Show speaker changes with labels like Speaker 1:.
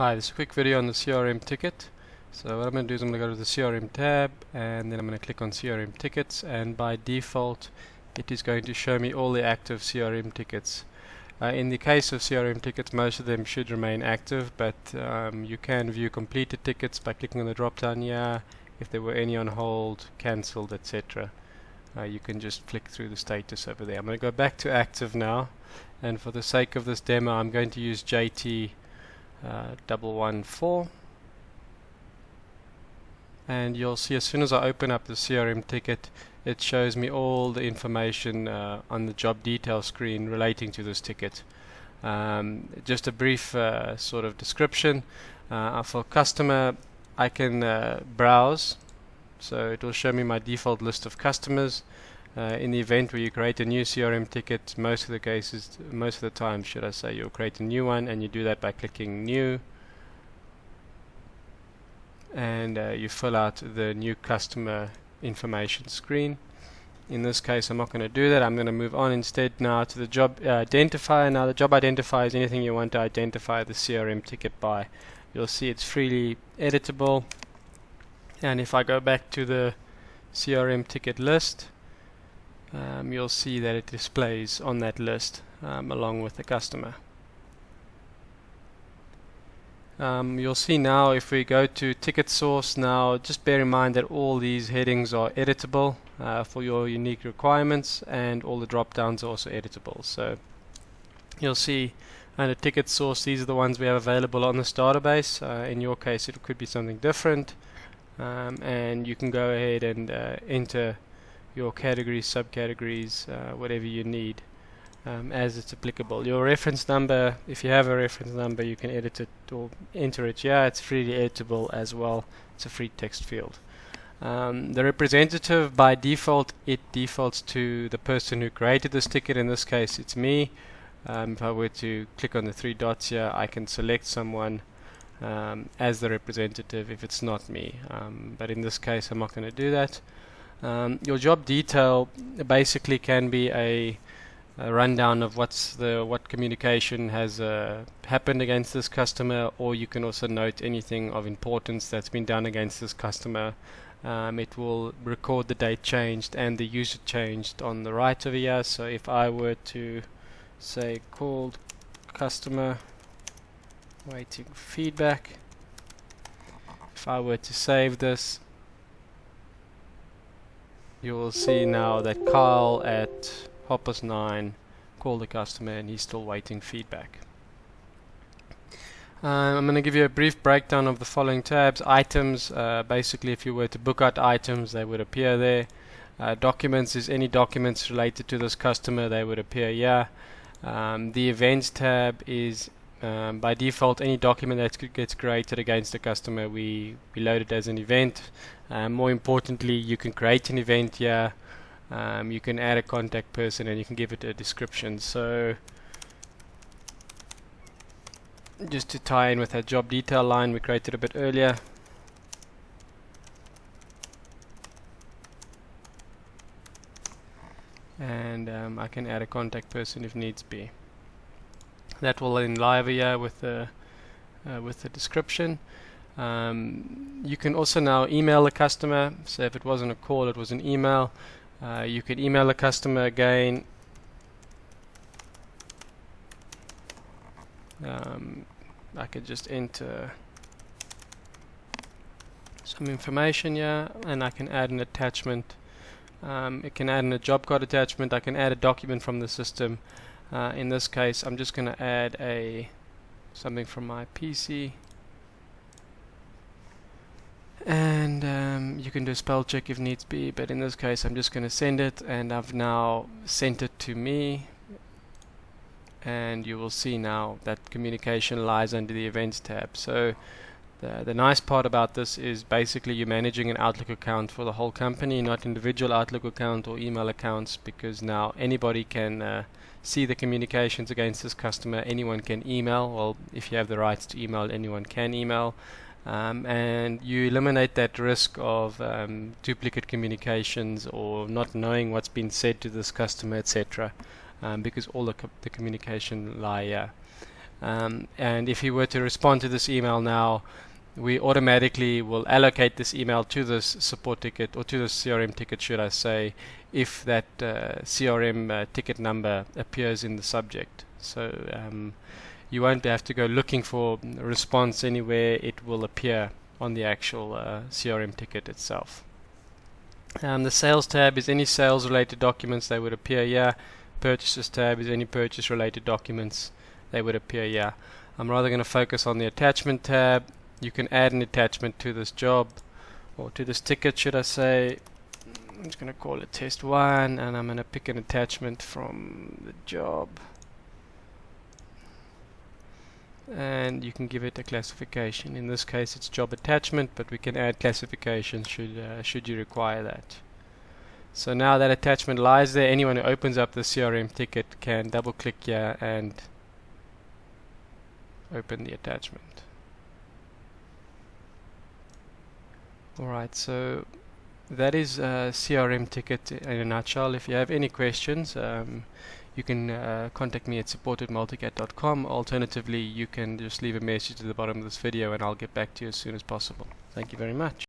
Speaker 1: Hi, this is a quick video on the CRM ticket. So what I'm going to do is I'm going to go to the CRM tab and then I'm going to click on CRM tickets, and by default it is going to show me all the active CRM tickets. In the case of CRM tickets, most of them should remain active, but you can view completed tickets by clicking on the drop down here. If there were any on hold, cancelled, etc. You can just flick through the status over there. I'm going to go back to active now, and for the sake of this demo I'm going to use JT 114, and you'll see as soon as I open up the CRM ticket it shows me all the information on the job detail screen relating to this ticket. Just a brief sort of description. For customer, I can browse, so it will show me my default list of customers. In the event where you create a new CRM ticket, most of the time should I say, you'll create a new one, and you do that by clicking new, and you fill out the new customer information screen. In this case I'm not going to do that. I'm going to move on instead now to the job identifier. Now the job identifier is anything you want to identify the CRM ticket by. You'll see it's freely editable, and if I go back to the CRM ticket list, you'll see that it displays on that list along with the customer. You'll see now if we go to ticket source, now just bear in mind that all these headings are editable for your unique requirements, and all the drop downs are also editable. So you'll see under ticket source, these are the ones we have available on this database. In your case it could be something different, and you can go ahead and enter your categories, subcategories, whatever you need as it's applicable. Your reference number, if you have a reference number, you can edit it or enter it. Yeah, it's freely editable as well. It's a free text field. The representative, by default, it defaults to the person who created this ticket. In this case it's me. If I were to click on the three dots here, I can select someone as the representative if it's not me, but in this case I'm not going to do that. Your job detail basically can be a rundown of what communication has happened against this customer, or you can also note anything of importance that's been done against this customer. It will record the date changed and the user changed on the right over here. So if I were to say called customer waiting feedback, if I were to save this, you will see now that Kyle at 9:30 called the customer and he's still waiting feedback. I'm going to give you a brief breakdown of the following tabs. Items, basically if you were to book out items, they would appear there. Documents is any documents related to this customer, they would appear here. The events tab is by default any document that gets created against a customer, we load it as an event. More importantly, you can create an event here. You can add a contact person and you can give it a description. So just to tie in with that job detail line we created a bit earlier, and I can add a contact person if needs be. That will then live here with the description. You can also now email the customer. So if it wasn't a call, it was an email. You can email the customer again. I could just enter some information here, and I can add an attachment. It can add in a job card attachment. I can add a document from the system. In this case I'm just going to add something from my PC, and you can do a spell check if needs be, but in this case I'm just going to send it, and I've now sent it to me, and you will see now that communication lies under the events tab. So the nice part about this is basically you're managing an Outlook account for the whole company, not individual Outlook account or email accounts, because now anybody can see the communications against this customer. Anyone can email. Well, if you have the rights to email, anyone can email. And you eliminate that risk of duplicate communications or not knowing what's been said to this customer, etc., because all the communication lie here. and if he were to respond to this email now, we automatically will allocate this email to this support ticket, or to the CRM ticket should I say, if that CRM ticket number appears in the subject. So you won't have to go looking for a response anywhere. It will appear on the actual CRM ticket itself. The sales tab is any sales related documents, they would appear here. Purchases tab is any purchase related documents, they would appear here. I'm rather going to focus on the attachment tab. You can add an attachment to this job, or to this ticket should I say. I'm just going to call it test 1, and I'm going to pick an attachment from the job, and you can give it a classification. In this case it's job attachment, but we can add classifications should you require that. So now that attachment lies there. Anyone who opens up the CRM ticket can double click here and open the attachment. Alright, so that is CRM ticket in a nutshell. If you have any questions, you can contact me at support@multicat.com. Alternatively, you can just leave a message at the bottom of this video and I'll get back to you as soon as possible. Thank you very much.